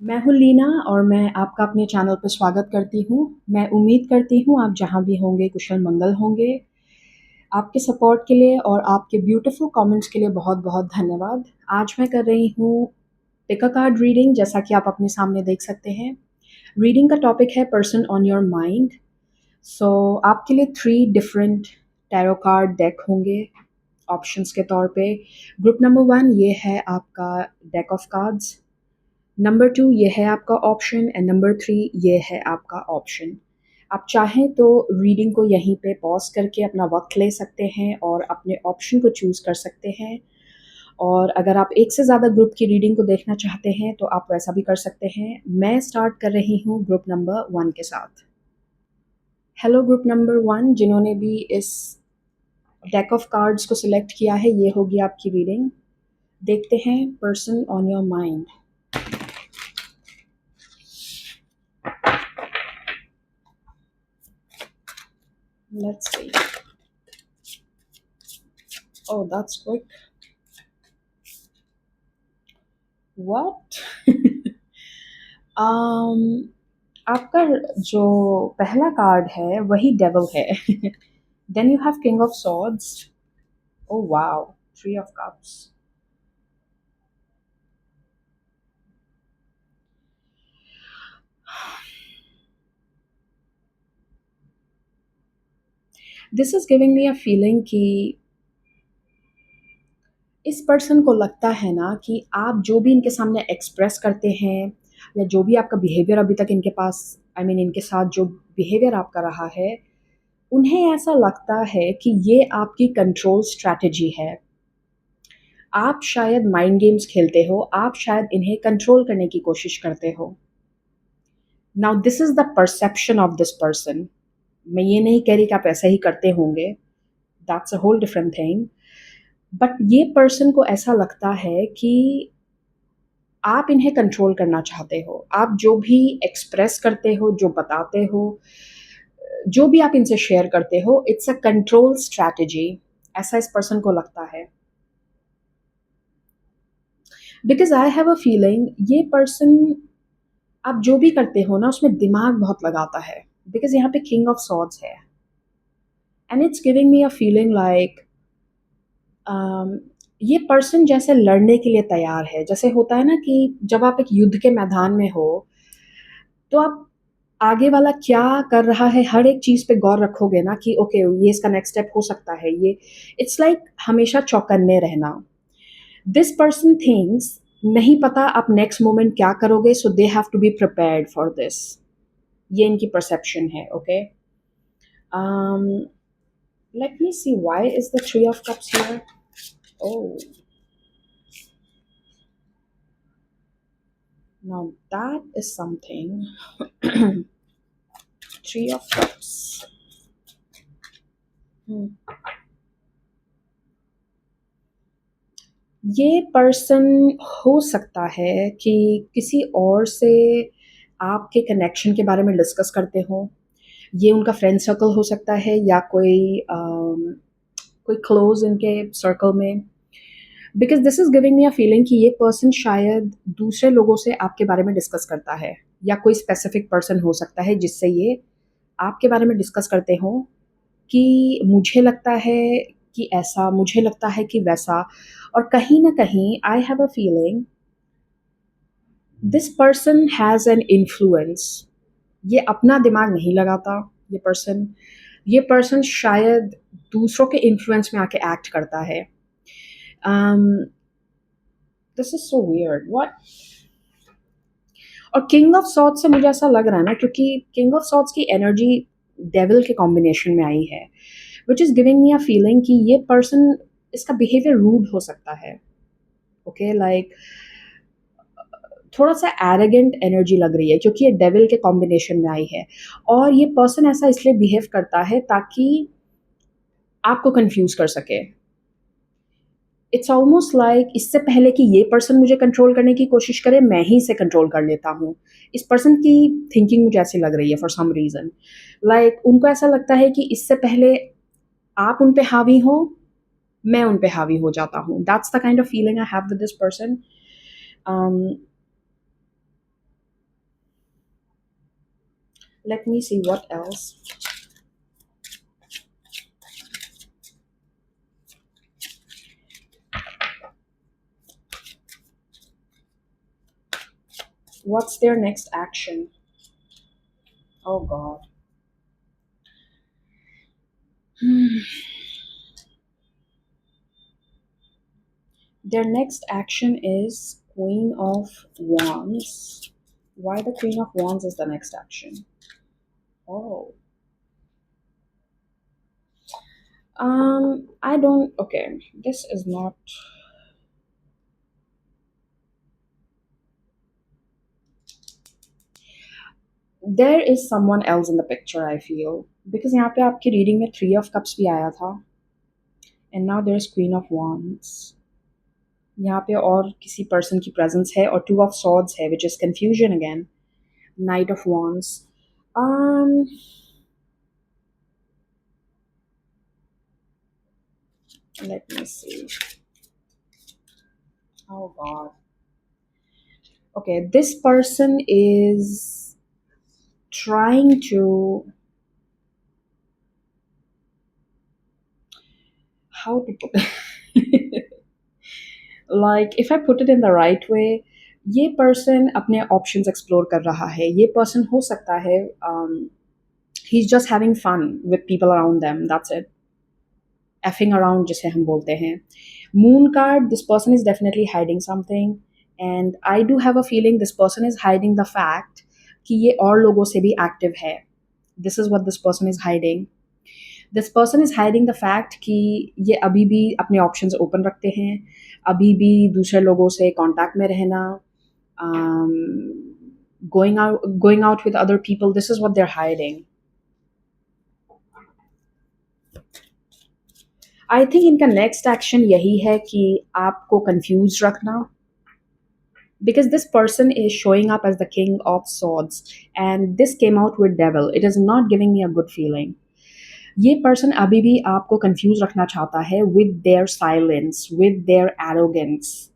मैं हूँ लीना और मैं आपका अपने चैनल पर स्वागत करती हूँ। मैं उम्मीद करती हूँ आप जहाँ भी होंगे कुशल मंगल होंगे। आपके सपोर्ट के लिए और आपके ब्यूटीफुल कमेंट्स के लिए बहुत-बहुत धन्यवाद। आज मैं कर रही हूँ पिक अ कार्ड रीडिंग, जैसा कि आप अपने सामने देख सकते हैं। रीडिंग का टॉपिक है पर्सन ऑन योर माइंड। सो आपके लिए 3 डिफरेंट टैरो कार्ड डेक होंगे ऑप्शंस के तौर पे। ग्रुप नंबर 1 ये है आपका डेक ऑफ कार्ड्स। नंबर 2 ये है आपका ऑप्शन एंड नंबर 3 ये है आपका ऑप्शन। आप चाहें तो रीडिंग को यहीं पे पॉज़ करके अपना वक़्त ले सकते हैं और अपने ऑप्शन को चूज़ कर सकते हैं। और अगर आप एक से ज़्यादा ग्रुप की रीडिंग को देखना चाहते हैं तो आप वैसा भी कर सकते हैं। मैं स्टार्ट कर रही हूँ ग्रुप नंबर 1 के साथ। हेलो ग्रुप नंबर 1 जिन्होंने भी इस डेक ऑफ कार्ड्स को सिलेक्ट किया है, ये होगी आपकी रीडिंग। देखते हैं person on your mind. Let's see. Oh that's quick. What? um, आपका जो पहला कार्ड है वही डेविल है। Then you have king of swords. Oh wow, three of cups. This is giving me a feeling कि इस पर्सन को लगता है ना कि आप जो भी इनके सामने एक्सप्रेस करते हैं या जो भी आपका बिहेवियर अभी तक इनके पास इनके साथ जो बिहेवियर आपका रहा है, उन्हें ऐसा लगता है कि ये आपकी कंट्रोल स्ट्रैटेजी है। आप शायद माइंड गेम्स खेलते हो, आप शायद इन्हें कंट्रोल करने की कोशिश करते हो। Now this is the perception of this person. मैं ये नहीं कह रही कि आप ऐसा ही करते होंगे, that's a whole different thing. But ये पर्सन को ऐसा लगता है कि आप इन्हें कंट्रोल करना चाहते हो। आप जो भी एक्सप्रेस करते हो, जो बताते हो, जो भी आप इनसे शेयर करते हो, इट्स अ कंट्रोल स्ट्रैटेजी। ऐसा इस पर्सन को लगता है। Because I have a feeling ये पर्सन आप जो भी करते हो ना उसमें दिमाग बहुत लगाता है। बिकॉज़ यहाँ पे किंग ऑफ सॉर्ड्स है and it's giving me a feeling like ये पर्सन जैसे लड़ने के लिए तैयार है। जैसे होता है ना कि जब आप एक युद्ध के मैदान में हो, तो आप आगे वाला क्या कर रहा है हर एक चीज़ पे गौर रखोगे ना कि ओके ये इसका नेक्स्ट स्टेप हो सकता है ये। इट्स लाइक हमेशा चौकन्ने रहना। दिस पर्सन थिंक्स नहीं पता आप नेक्स्ट मोमेंट क्या करोगे, so they have to be prepared for this. ये इनकी परसेप्शन है। Okay, let me see why is the three of cups here. Oh, now that is something. Three of cups. Hmm. ये person हो सकता है कि किसी और से आपके कनेक्शन के बारे में डिस्कस करते हो। ये उनका फ्रेंड सर्कल हो सकता है या कोई क्लोज इनके सर्कल में। Because this is giving me a feeling कि ये पर्सन शायद दूसरे लोगों से आपके बारे में डिस्कस करता है या कोई स्पेसिफिक पर्सन हो सकता है जिससे ये आपके बारे में डिस्कस करते हो कि मुझे लगता है कि ऐसा, मुझे लगता है कि वैसा। और कहीं न कहीं आई have a feeling this person has an influence. ये अपना दिमाग नहीं लगाता। ये पर्सन शायद दूसरों के इन्फ्लुएंस में आके एक्ट करता है। This is so weird what. और किंग ऑफ सॉर्ड्स से मुझे ऐसा लग रहा है ना, क्योंकि किंग ऑफ सॉर्ड्स की एनर्जी डेविल के कॉम्बिनेशन में आई है, which is giving me a feeling कि ये पर्सन, इसका बिहेवियर रूड हो सकता है। ओके, लाइक थोड़ा सा एरोगेंट एनर्जी लग रही है क्योंकि ये डेविल के कॉम्बिनेशन में आई है। और ये पर्सन ऐसा इसलिए बिहेव करता है ताकि आपको कंफ्यूज कर सके। इट्स ऑलमोस्ट लाइक इससे पहले कि ये पर्सन मुझे कंट्रोल करने की कोशिश करे, मैं ही इसे कंट्रोल कर लेता हूँ। इस पर्सन की थिंकिंग मुझे ऐसी लग रही है फॉर सम रीज़न। लाइक उनको ऐसा लगता है कि इससे पहले आप उन पे हावी हो, मैं उन पे हावी हो जाता हूँ। That's the kind of feeling I have with this person. Let me see what else. What's their next action? Oh God. Their next action is Queen of Wands. Why the Queen of Wands is the next action? Oh. I don't. Okay, this is not. There is someone else in the picture. I feel because यहाँ पे आपकी reading में Three of Cups भी आया था, and now there's Queen of Wands. यहाँ पे और किसी पर्सन की प्रेजेंस है और Two of Swords है, which is confusion again. Knight of Wands. Um, let me see. Oh God. Okay, this person is trying to, how to put it? Like if I put it in the right way, ये person अपने options explore कर रहा है. ये person हो सकता है he is just having fun with people around them, that's it. Effing around जिसे हम बोलते हैं. Moon card, this person is definitely hiding something, and I do have a feeling this person is hiding the fact कि ये और लोगों से भी एक्टिव है. This is what this person is hiding. This person is hiding the fact कि ये अभी भी अपने ऑप्शंस ओपन रखते हैं, अभी भी दूसरे लोगों से कांटेक्ट में रहना, going out with other people. This is what they're hiding. I think इनका नेक्स्ट एक्शन यही है कि आपको कंफ्यूज रखना, because this person is showing up as the King of Swords and this came out with Devil. It is not giving me a good feeling. ये person अभी भी आपको कंफ्यूज रखना चाहता है with their silence, with their arrogance,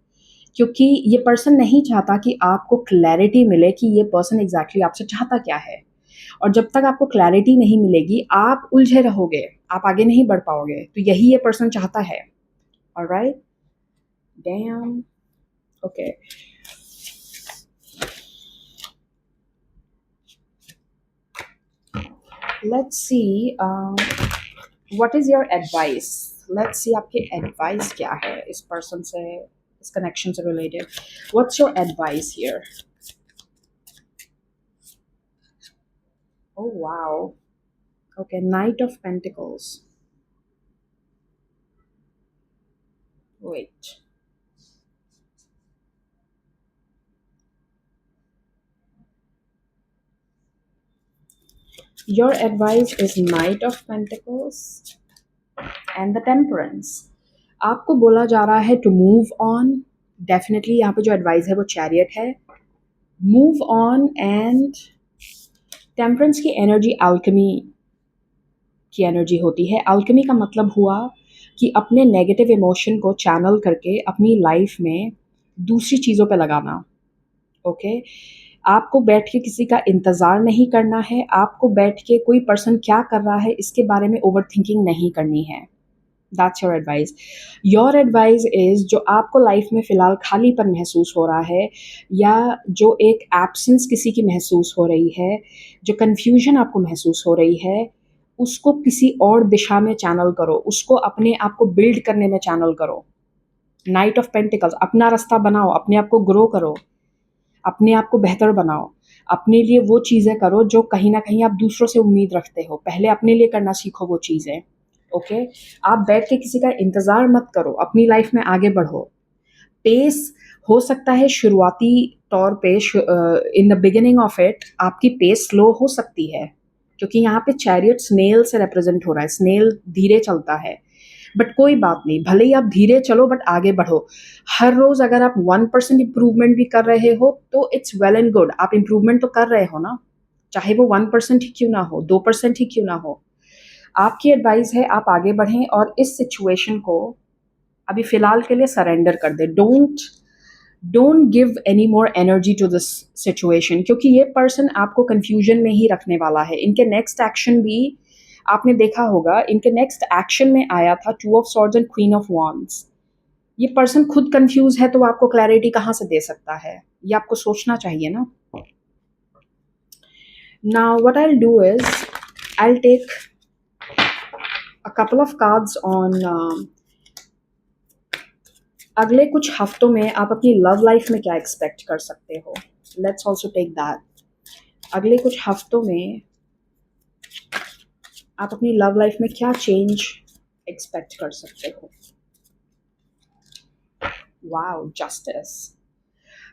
क्योंकि ये person नहीं चाहता कि आपको क्लैरिटी मिले कि ये पर्सन एग्जैक्टली आपसे चाहता क्या है. और जब तक आपको क्लैरिटी नहीं मिलेगी आप उलझे रहोगे, आप आगे नहीं बढ़ पाओगे. तो यही ये पर्सन चाहता है. Alright. Dam. Okay. Let's see. What is your advice? Let's see आपकी advice क्या है इस person से, इस connection से related. What's your advice here? Oh wow. Okay, Knight of Pentacles. Wait. Your advice is Knight of Pentacles and the Temperance. आपको बोला जा रहा है to move on. Definitely यहाँ पे जो advice है वो Chariot है. Move on. and Temperance की energy alchemy की एनर्जी होती है. अल्केमी का मतलब हुआ कि अपने नेगेटिव इमोशन को चैनल करके अपनी लाइफ में दूसरी चीज़ों पे लगाना. ओके. आपको बैठ के किसी का इंतज़ार नहीं करना है, आपको बैठ के कोई पर्सन क्या कर रहा है इसके बारे में ओवर थिंकिंग नहीं करनी है. That's your advice. Your advice is जो आपको लाइफ में फ़िलहाल खालीपन महसूस हो रहा है या जो एक एब्सेंस किसी की महसूस हो रही है, जो कन्फ्यूजन आपको महसूस हो रही है, उसको किसी और दिशा में चैनल करो, उसको अपने आप को बिल्ड करने में चैनल करो. Night of pentacles. अपना रास्ता बनाओ, अपने आप को ग्रो करो, अपने आप को बेहतर बनाओ, अपने लिए वो चीज़ें करो जो कहीं ना कहीं आप दूसरों से उम्मीद रखते हो. पहले अपने लिए करना सीखो वो चीज़ें. ओके. आप बैठ के किसी का इंतज़ार मत करो, अपनी लाइफ में आगे बढ़ो. पेस हो सकता है शुरुआती तौर पे in the beginning of it आपकी पेस स्लो हो सकती है, क्योंकि यहाँ पे चैरियट स्नेल से रिप्रेजेंट हो रहा है. स्नेल धीरे चलता है, बट कोई बात नहीं, भले ही आप धीरे चलो बट आगे बढ़ो. हर रोज़ अगर आप 1% इम्प्रूवमेंट भी कर रहे हो तो इट्स वेल एंड गुड. आप इम्प्रूवमेंट तो कर रहे हो ना, चाहे वो 1% ही क्यों ना हो, 2% ही क्यों ना हो. आपकी एडवाइस है आप आगे बढ़ें और इस सिचुएशन को अभी फ़िलहाल के लिए सरेंडर कर दें. Don't don't give any more energy to this situation, क्योंकि ये पर्सन आपको कंफ्यूजन में ही रखने वाला है। इनके नेक्स्ट एक्शन भी आपने देखा होगा, इनके नेक्स्ट एक्शन में आया था two of swords and queen of wands. ये पर्सन खुद कंफ्यूज है तो वो आपको क्लैरिटी कहाँ से दे सकता है? ये आपको सोचना चाहिए ना। Now what I will do is I will take a couple of cards on अगले कुछ हफ्तों में आप अपनी लव लाइफ में क्या एक्सपेक्ट कर सकते हो। Let's also take that. अगले कुछ हफ्तों में आप अपनी लव लाइफ में क्या चेंज एक्सपेक्ट कर सकते हो। Wow, justice,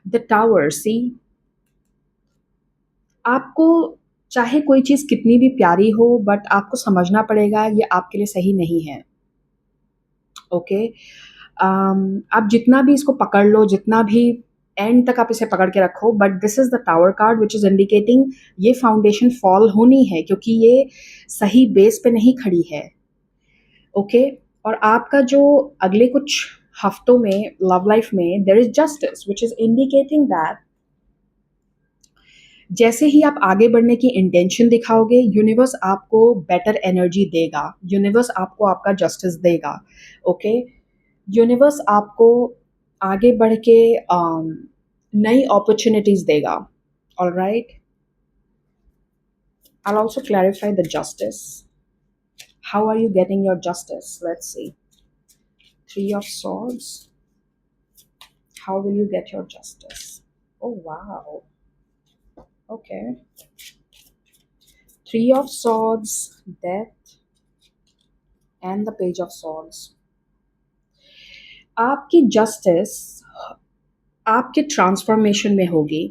the tower. See, आपको चाहे कोई चीज़ कितनी भी प्यारी हो, बट आपको समझना पड़ेगा ये आपके लिए सही नहीं है। ओके, आप जितना भी इसको पकड़ लो, जितना भी एंड तक आप इसे पकड़ के रखो, but this is the tower card which is indicating ये फाउंडेशन फॉल होनी है, क्योंकि ये सही बेस पे नहीं खड़ी है। ओके, और आपका जो अगले कुछ हफ्तों में लव लाइफ में there is justice which is indicating that जैसे ही आप आगे बढ़ने की इंटेंशन दिखाओगे, यूनिवर्स आपको बेटर एनर्जी देगा, यूनिवर्स आपको आपका जस्टिस देगा। ओके, यूनिवर्स आपको आगे बढ़ के नई अपॉर्चुनिटीज देगा। Alright, I'll also clarify the justice. How are you getting your justice? Let's see. Three of Swords. How will you get your justice? Oh, wow. Okay. Three of Swords, Death, and the Page of Swords. आपकी justice आपके transformation में होगी।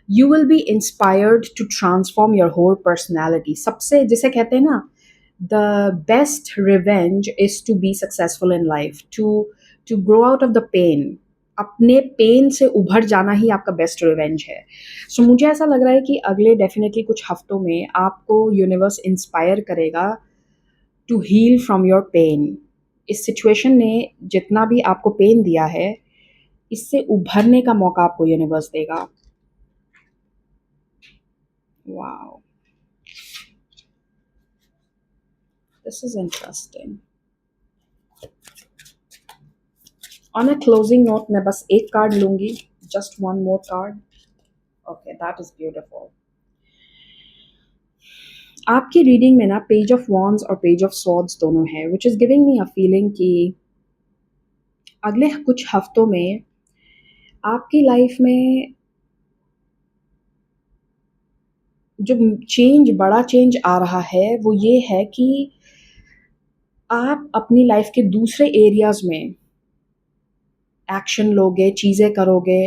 You will be inspired to transform your whole personality. सबसे जिसे कहते हैं ना, the best revenge is to be successful in life, to grow out of the pain. अपने पेन से उभर जाना ही आपका बेस्ट रिवेंज है। सो मुझे ऐसा लग रहा है कि अगले डेफिनेटली कुछ हफ्तों में आपको यूनिवर्स इंस्पायर करेगा to heal from your pain. इस सिचुएशन ने जितना भी आपको पेन दिया है, इससे उभरने का मौका आपको यूनिवर्स देगा। Wow, this is interesting. On a closing note मैं बस एक कार्ड लूंगी, just one more card. Okay, that is beautiful. आपकी रीडिंग में ना पेज ऑफ वॉन्ड्स और पेज ऑफ स्वॉर्ड्स दोनों है, which is giving me a feeling कि अगले कुछ हफ्तों में आपकी लाइफ में जो चेंज, बड़ा चेंज आ रहा है, वो ये है कि आप अपनी लाइफ के दूसरे एरियाज में एक्शन लोगे, चीज़ें करोगे।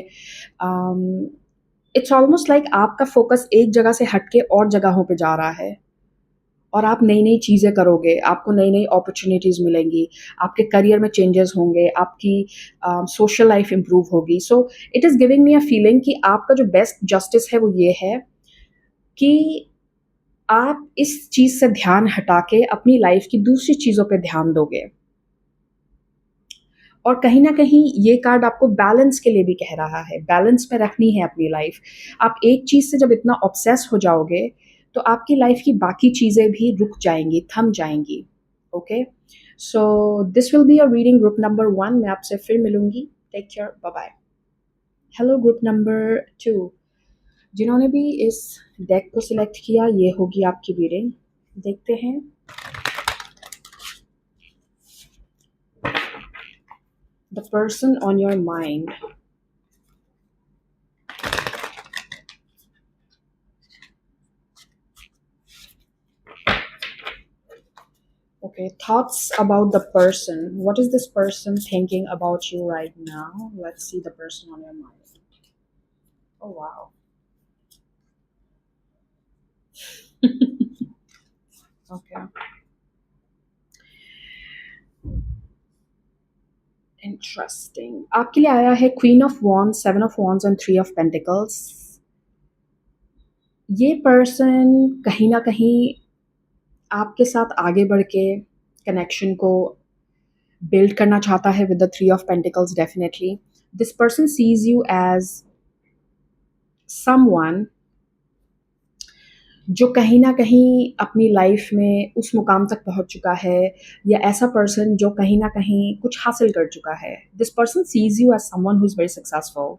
इट्स ऑलमोस्ट लाइक आपका फोकस एक जगह से हटके और जगहों पे जा रहा है, और आप नई नई चीज़ें करोगे, आपको नई नई अपॉर्चुनिटीज़ मिलेंगी, आपके करियर में चेंजेस होंगे, आपकी सोशल लाइफ इम्प्रूव होगी। So it is giving me a feeling कि आपका जो बेस्ट जस्टिस है वो ये है कि आप इस चीज़ से ध्यान हटा के अपनी लाइफ की दूसरी चीज़ों पे ध्यान दोगे। और कहीं न कहीं ये कार्ड आपको बैलेंस के लिए भी कह रहा है, बैलेंस में रखनी है अपनी लाइफ। आप एक चीज़ से जब इतना ऑब्सेस हो जाओगे, तो आपकी लाइफ की बाकी चीज़ें भी रुक जाएँगी, थम जाएँगी। Okay? So this will be your reading group number 1। मैं आपसे फिर मिलूँगी। Take care, bye bye. Hello group number 2, जिन्होंने भी इस डेक को सिलेक्ट किया, ये होगी आपकी रीडिंग। देखते हैं। The person on your mind. Okay, thoughts about the person. What is this person thinking about you right now? Let's see the person on your mind. Oh, wow. Okay. Interesting. आपके लिए आया है Queen of Wands, Seven of Wands and Three of Pentacles. ये person कहीं ना कहीं आपके साथ आगे बढ़ के कनेक्शन को बिल्ड करना चाहता है with the three of pentacles. Definitely this person sees you as someone जो कहीं ना कहीं अपनी लाइफ में उस मुकाम तक पहुंच चुका है, या ऐसा पर्सन जो कहीं ना कहीं कुछ हासिल कर चुका है. This person sees you as someone who is very successful.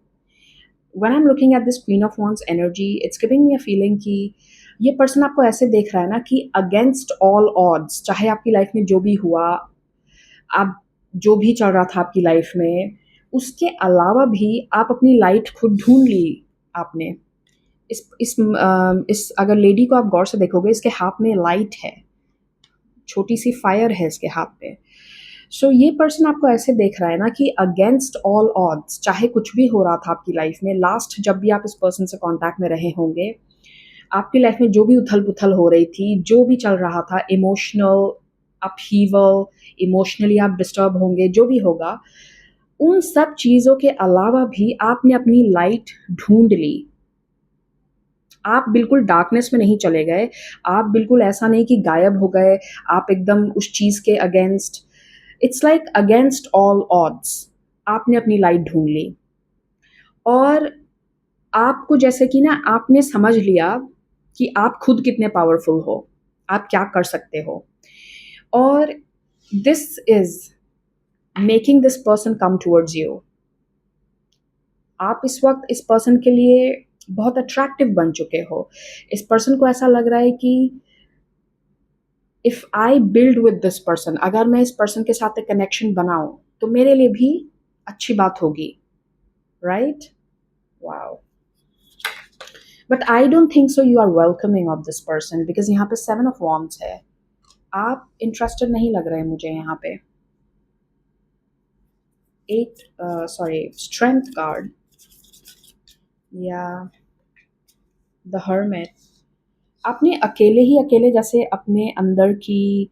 When I am looking at this queen of wands energy, it's giving me a feeling कि ये पर्सन आपको ऐसे देख रहा है ना कि अगेंस्ट ऑल ऑड्स, चाहे आपकी लाइफ में जो भी हुआ, आप जो भी चल रहा था आपकी लाइफ में, उसके अलावा भी आप अपनी लाइट खुद ढूंढ ली आपने. इस अगर लेडी को आप गौर से देखोगे, इसके हाथ में लाइट है, छोटी सी फायर है इसके हाथ पे. सो ये पर्सन आपको ऐसे देख रहा है ना कि अगेंस्ट ऑल ऑड्स, चाहे कुछ भी हो रहा था आपकी लाइफ में, लास्ट जब भी आप इस पर्सन से कांटेक्ट में रहे होंगे, आपकी लाइफ में जो भी उथल पुथल हो रही थी, जो भी चल रहा था, इमोशनल अपहीवल, इमोशनली आप डिस्टर्ब होंगे, जो भी होगा, उन सब चीज़ों के अलावा भी आपने अपनी लाइट ढूंढ ली. आप बिल्कुल डार्कनेस में नहीं चले गए, आप बिल्कुल ऐसा नहीं कि गायब हो गए, आप एकदम उस चीज़ के against. It's like against all odds आपने अपनी लाइट ढूंढ ली. और आपको जैसे कि ना आपने समझ लिया कि आप खुद कितने पावरफुल हो, आप क्या कर सकते हो. और this is making this person come towards you. आप इस वक्त इस पर्सन के लिए बहुत अट्रैक्टिव बन चुके हो. इस पर्सन को ऐसा लग रहा है कि if I build with this person, अगर मैं इस पर्सन के साथ एक कनेक्शन बनाऊं तो मेरे लिए भी अच्छी बात होगी, right? Wow. But I don't think so you are welcoming of this person, because यहाँ पे 7 of Wands है. आप इंटरेस्टेड नहीं लग रहे हैं मुझे यहाँ पे. 8 स्ट्रेंथ कार्ड या द हर्मिट. आपने अकेले ही अकेले जैसे अपने अंदर की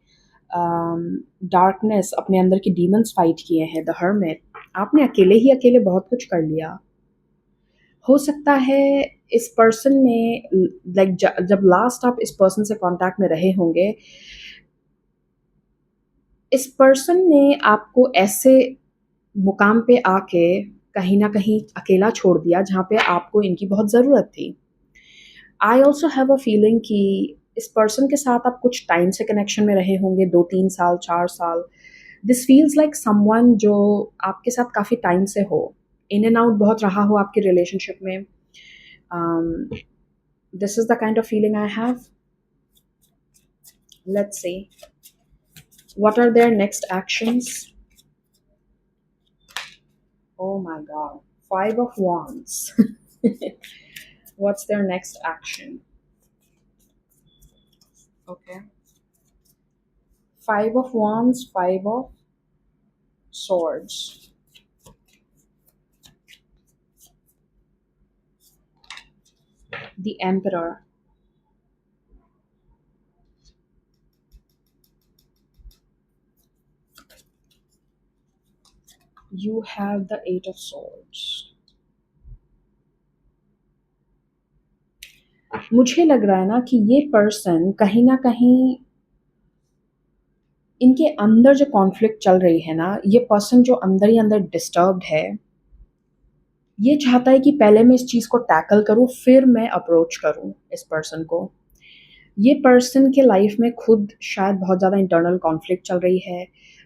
डार्कनेस, अपने अंदर की डीमंस फाइट किए हैं. द हर्मिट, आपने अकेले ही अकेले बहुत कुछ कर लिया. हो सकता है इस पर्सन ने, लाइक जब लास्ट आप इस पर्सन से कांटेक्ट में रहे होंगे, इस पर्सन ने आपको ऐसे मुकाम पे आके कहीं ना कहीं अकेला छोड़ दिया जहाँ पे आपको इनकी बहुत ज़रूरत थी. I also have a feeling कि इस पर्सन के साथ आप कुछ टाइम से कनेक्शन में रहे होंगे, 2-3 साल, 4 साल. दिस फील्स लाइक समवन जो आपके साथ काफ़ी टाइम से हो, इन एंड आउट बहुत रहा हो आपके रिलेशनशिप में. This is the kind of feeling I have. Let's see what are their next actions. Oh my god, 5 of Wands. What's their next action? Okay, 5 of Wands, 5 of Swords. The Emperor. You have the 8 of Swords. मुझे लग रहा है ना कि ये person कहीं ना कहीं, इनके अंदर जो कॉन्फ्लिक्ट चल रही है ना, ये पर्सन जो अंदर ही अंदर डिस्टर्ब्ड है, ये चाहता है कि पहले मैं इस चीज़ को टैकल करूँ, फिर मैं अप्रोच करूँ इस पर्सन को. ये पर्सन के लाइफ में खुद शायद बहुत ज़्यादा इंटरनल कॉन्फ्लिक्ट चल रही है.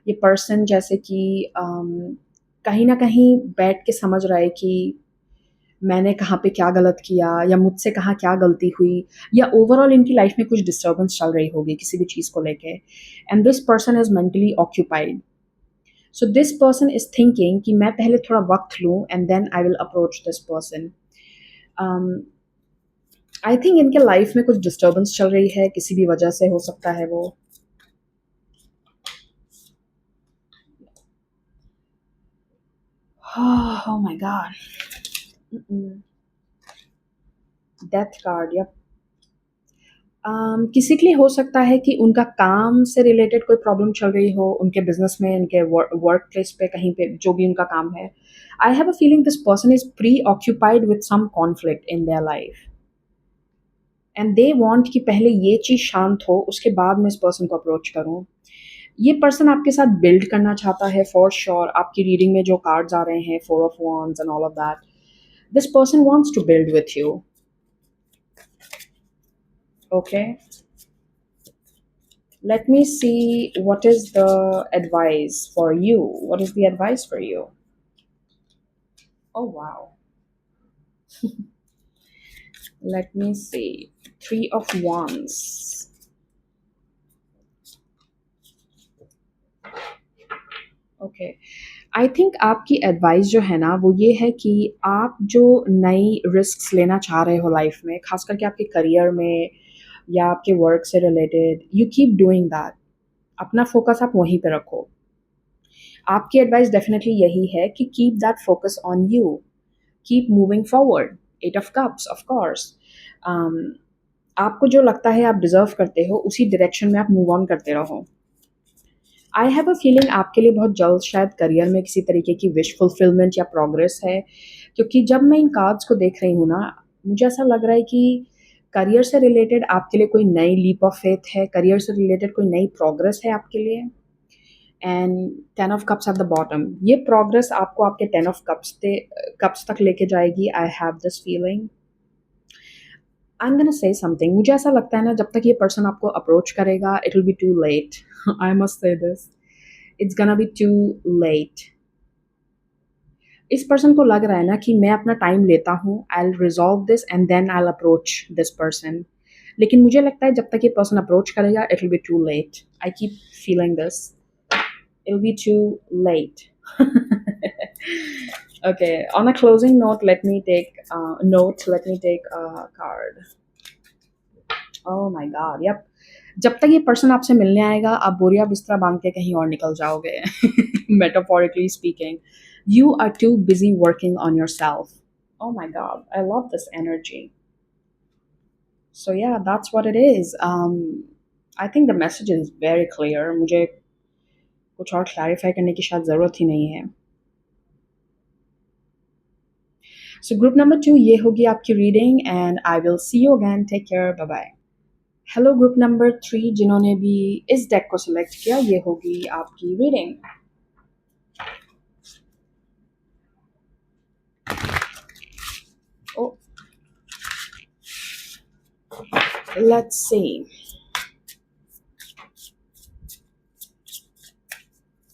ये पर्सन जैसे कि कहीं ना कहीं बैठ के समझ रहा है कि मैंने कहाँ पे क्या गलत किया, या मुझसे कहाँ क्या गलती हुई, या ओवरऑल इनकी लाइफ में कुछ डिस्टर्बेंस चल रही होगी किसी भी चीज़ को लेके. And this person is mentally occupied. So this person is thinking कि मैं पहले थोड़ा वक्त लूँ and then I will approach this person. I think इनके लाइफ में कुछ डिस्टर्बेंस चल रही है, किसी भी वजह से हो सकता है वो. Oh my god. Death card. या किसी के लिए हो सकता है कि उनका काम से रिलेटेड कोई प्रॉब्लम चल रही हो, उनके बिजनेस में, उनके वर्क प्लेस पे, कहीं पे जो भी उनका काम है. I have a feeling this person is preoccupied with some conflict in their life, and they want कि पहले ये चीज़ शांत हो, उसके बाद मैं इस पर्सन को अप्रोच करूँ. ये पर्सन आपके साथ बिल्ड करना चाहता है फॉर श्योर। आपकी रीडिंग में जो कार्ड्स आ रहे हैं, 4 of wands and all of that, this person wants to build with you. Okay, let me see what is the advice for you. What is the advice for you? Oh wow. Let me see. 3 of wands. Okay, I think आपकी advice जो है ना वो ये है कि आप जो नई रिस्क्स लेना चाह रहे हो लाइफ में, खास करके आपके करियर में या आपके वर्क से related, you keep doing that. अपना फोकस आप वहीं पे रखो। आपकी एडवाइस डेफिनेटली यही है कि keep that focus on you, keep moving forward. 8 of cups, of course. आपको जो लगता है आप डिजर्व करते हो उसी डायरेक्शन में आप मूव ऑन करते रहो। आई हैव अ फीलिंग आपके लिए बहुत जल्द शायद करियर में किसी तरीके की विश फुलफिलमेंट या प्रोग्रेस है, क्योंकि जब मैं इन कार्ड्स को देख रही हूँ ना, मुझे ऐसा लग रहा है कि करियर से रिलेटेड आपके लिए कोई नई लीप ऑफ फेथ है, करियर से रिलेटेड कोई नई प्रोग्रेस है आपके लिए। And 10 of cups at the bottom, ये प्रोग्रेस आपको आपके 10 ऑफ कप्स तक लेके जाएगी। I have this feeling. I am gonna say something. मुझे ऐसा लगता है ना, जब तक ये पर्सन आपको अप्रोच करेगा it will be too late. I must say this, it's gonna be too late. इस पर्सन को लग रहा है ना कि मैं अपना टाइम लेता हूँ, I will resolve this and then I will approach this person. लेकिन मुझे लगता है जब तक ये पर्सन अप्रोच करेगा it will be too late. I keep feeling this, it will be too late. Okay, on a closing note, let me take a card. Oh my god, yep. जब तक ये पर्सन आपसे मिलने आएगा आप बोरिया बिस्तरा बांध के कहीं और निकल जाओगे। Metaphorically speaking, you are too busy working on yourself. Oh my god, I love this energy. So yeah, that's what it is. I think the message is very clear. मुझे कुछ और clarify करने की शायद ज़रूरत ही नहीं है। So group number 2, ये होगी आपकी reading and I will see you again. Take care. Bye bye. Hello group number 3 जिन्होंने भी इस डेक को सिलेक्ट किया, ये होगी आपकी reading. Oh, let's see.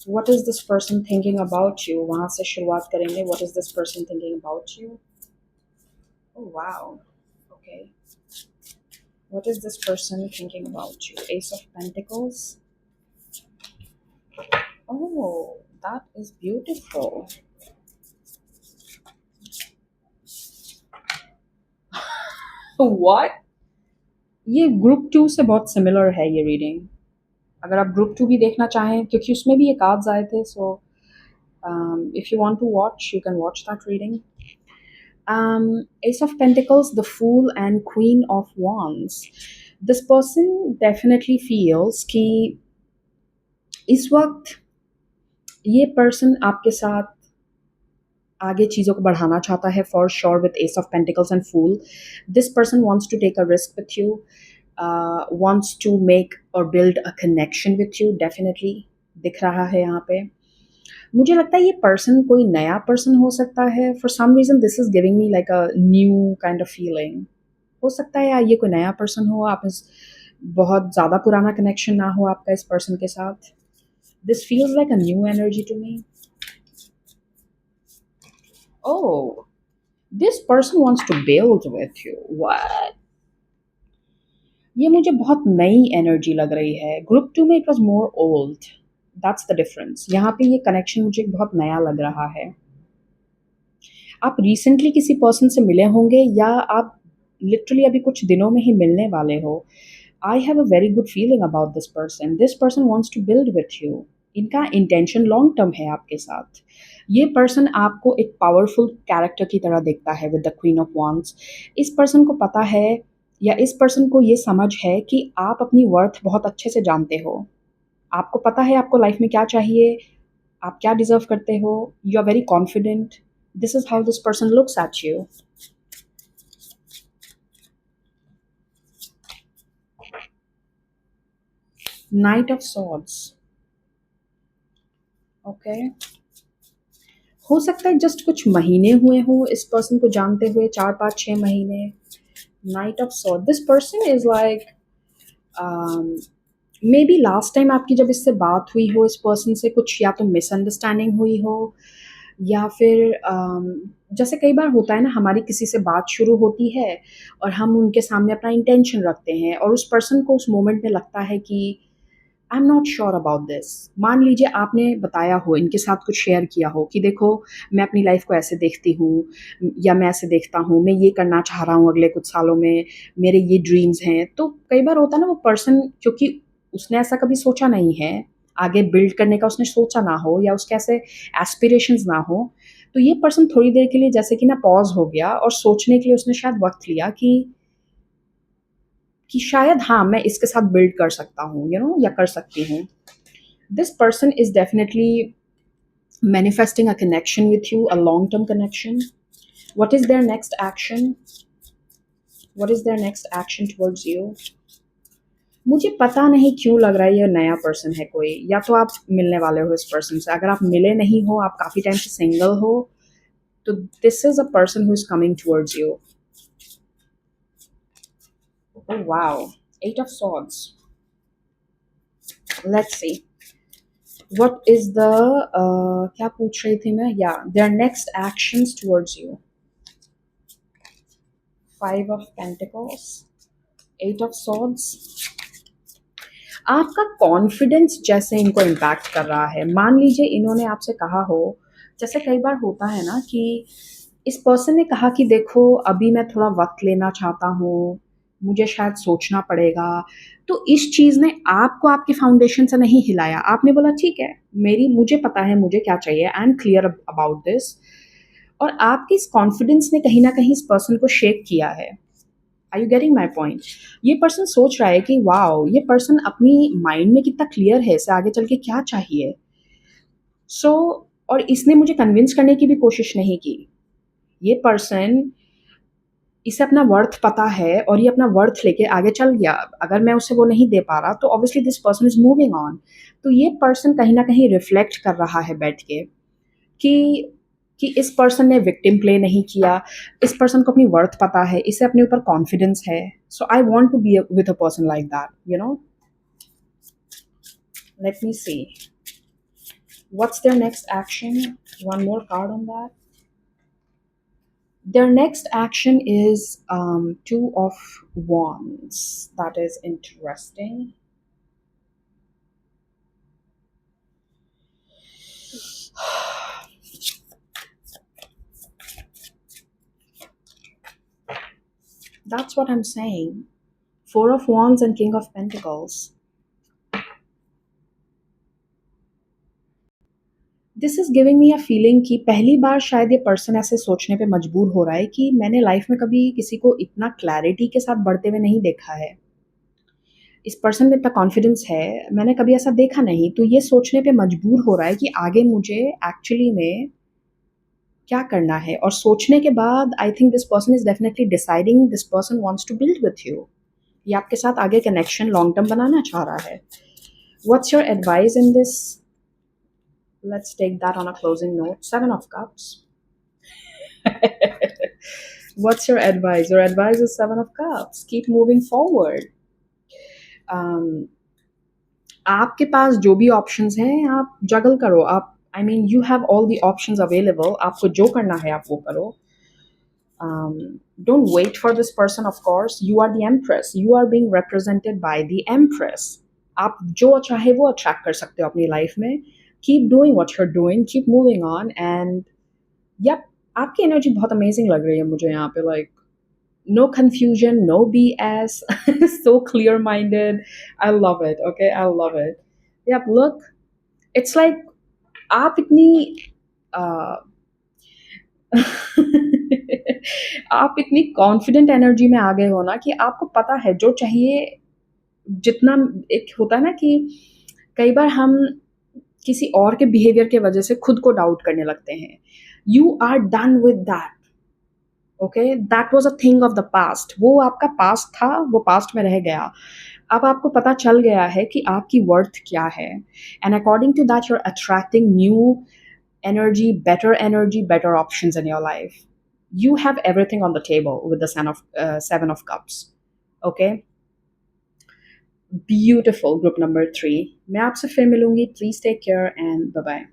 What is this person thinking about you? वहाँ से शुरुआत करेंगे। What is this person thinking about you? Oh wow. Okay. What is this person thinking about you? Ace of Pentacles. Oh, that is beautiful. What? ये group 2 से बहुत similar है ये reading. अगर आप ग्रुप 2 भी देखना चाहें, क्योंकि उसमें भी ये कार्ड्स आए थे, सो if you want to watch, you can watch that reading. Ace of Pentacles, the Fool and Queen of Wands. This person definitely feels कि इस वक्त ये पर्सन आपके साथ आगे चीज़ों को बढ़ाना चाहता है for sure with ace of pentacles and fool. This person wants to take a risk with you, wants to make और build a connection with you. Definitely दिख रहा है यहाँ पे। मुझे लगता है ये पर्सन कोई नया पर्सन हो सकता है। For some reason this is giving me like a new kind of feeling. हो सकता है यार ये कोई नया पर्सन हो, आप इस बहुत ज़्यादा पुराना कनेक्शन ना हो आपका इस पर्सन के साथ। This feels like a new energy to me. Oh, this person wants to build with you. What? ये मुझे बहुत नई एनर्जी लग रही है। ग्रुप 2 में it was more old, that's the difference. यहाँ पे ये कनेक्शन मुझे बहुत नया लग रहा है। आप रिसेंटली किसी पर्सन से मिले होंगे या आप लिटरली अभी कुछ दिनों में ही मिलने वाले हो। I have a very good feeling about this person. This person wants to build with you. इनका इंटेंशन लॉन्ग टर्म है आपके साथ। ये पर्सन आपको एक पावरफुल कैरेक्टर की तरह देखता है with the queen of wands. इस पर्सन को पता है या इस पर्सन को ये समझ है कि आप अपनी वर्थ बहुत अच्छे से जानते हो। आपको पता है आपको लाइफ में क्या चाहिए, आप क्या डिजर्व करते हो। You are very confident. This is how this person looks at you. Knight of swords. Okay, हो सकता है जस्ट कुछ महीने हुए हों इस पर्सन को जानते हुए, 4 5 6 महीने। Night of sword, this person is like may be last time आपकी जब इससे बात हुई हो इस पर्सन से, कुछ या तो मिसअंडरस्टैंडिंग हुई हो, या फिर जैसे कई बार होता है ना, हमारी किसी से बात शुरू होती है और हम उनके सामने अपना इंटेंशन रखते हैं और उस पर्सन को उस मोमेंट में लगता है कि I am not sure about this. मान लीजिए आपने बताया हो, इनके साथ कुछ शेयर किया हो कि देखो मैं अपनी लाइफ को ऐसे देखती हूँ, या मैं ऐसे देखता हूँ, मैं ये करना चाह रहा हूँ अगले कुछ सालों में, मेरे ये ड्रीम्स हैं। तो कई बार होता है ना, वो पर्सन क्योंकि उसने ऐसा कभी सोचा नहीं है, आगे बिल्ड करने का उसने सोचा ना हो, या उसके ऐसे एस्पिरेशंस ना हो, तो ये पर्सन थोड़ी देर के लिए जैसे कि ना पॉज हो गया और सोचने के लिए उसने शायद वक्त लिया कि शायद हाँ मैं इसके साथ बिल्ड कर सकता हूँ, या कर सकती हूँ। This person is definitely manifesting a connection with you, a long term connection. What is their next action? What is their next action towards you? मुझे पता नहीं क्यों लग रहा है ये नया पर्सन है कोई, या तो आप मिलने वाले हो इस पर्सन से। अगर आप मिले नहीं हो, आप काफ़ी टाइम से सिंगल हो, तो this is a person who is coming towards you. Oh wow, 8 of Swords. Let's see. What is the क्या पूछ रही थी मैं? Yeah, their next actions towards you. 5 of Pentacles, 8 of Swords. आपका कॉन्फिडेंस जैसे इनको इम्पैक्ट कर रहा है। मान लीजिए इन्होंने आपसे कहा हो, जैसे कई बार होता है ना कि इस पर्सन ने कहा कि देखो अभी मैं थोड़ा वक्त लेना चाहता हूँ, मुझे शायद सोचना पड़ेगा। तो इस चीज़ ने आपको आपके फाउंडेशन से नहीं हिलाया। आपने बोला ठीक है, मुझे पता है मुझे क्या चाहिए, I am clear about this. और आपकी इस कॉन्फिडेंस ने कहीं ना कहीं इस पर्सन को शेक किया है। Are you getting my point? ये पर्सन सोच रहा है कि वाओ, ये पर्सन अपनी माइंड में कितना क्लियर है, इसे आगे चल के क्या चाहिए। और इसने मुझे कन्विंस करने की भी कोशिश नहीं की। ये पर्सन, इसे अपना वर्थ पता है और ये अपना वर्थ लेके आगे चल गया। अगर मैं उसे वो नहीं दे पा रहा तो obviously this person is moving on. तो ये पर्सन कहीं ना कहीं रिफ्लेक्ट कर रहा है बैठ के कि इस पर्सन ने विक्टिम प्ले नहीं किया, इस पर्सन को अपनी वर्थ पता है, इसे अपने ऊपर कॉन्फिडेंस है। So I want to be with a person like that. Let me see what's there next action. One more card on that. Their next action is 2 of Wands. That is interesting. That's what I'm saying. 4 of Wands and King of Pentacles. This is giving me a feeling कि पहली बार शायद ये person ऐसे सोचने पे मजबूर हो रहा है कि मैंने लाइफ में कभी किसी को इतना क्लैरिटी के साथ बढ़ते हुए नहीं देखा है। इस पर्सन में इतना कॉन्फिडेंस है, मैंने कभी ऐसा देखा नहीं। तो ये सोचने पे मजबूर हो रहा है कि आगे मुझे एक्चुअली में क्या करना है। और सोचने के बाद I think this person is definitely deciding this person wants to build with you. ये आपके साथ आगे कनेक्शन लॉन्ग टर्म बनाना चाह रहा है। What's your advice in this? Let's take that on a closing note. 7 of Cups. What's your advice? Your advice is 7 of Cups. Keep moving forward. आपके पास जो भी ऑप्शंस हैं आप जगल करो। आप you have all the options available. आपको जो करना है आप वो करो. Don't wait for this person, of course. You are the Empress. You are being represented by the Empress. आप जो चाहे वो अट्रैक्ट कर सकते हो अपनी लाइफ में। Keep doing what you're doing. Keep moving on. And yep, आपकी एनर्जी बहुत अमेजिंग लग रही है मुझे यहाँ पे। Like no confusion, no BS, so clear-minded. I love it. Okay, I love it. Yep, look, it's like आप इतनी आप इतनी कॉन्फिडेंट एनर्जी में आ गए हो ना कि आपको पता है जो चाहिए। जितना एक होता है ना कि कई बार हम किसी और के बिहेवियर के वजह से खुद को डाउट करने लगते हैं। You are done with that. Okay, that was a thing of the past, वो आपका पास्ट था, वो पास्ट में रह गया। अब आपको पता चल गया है कि आपकी वर्थ क्या है, and according to that you are attracting new energy, better options in your life. You have everything on the table with the Seven of Cups. Okay? Beautiful, group number 3. मैं आपसे फिर मिलूंगी. Please take care and bye bye.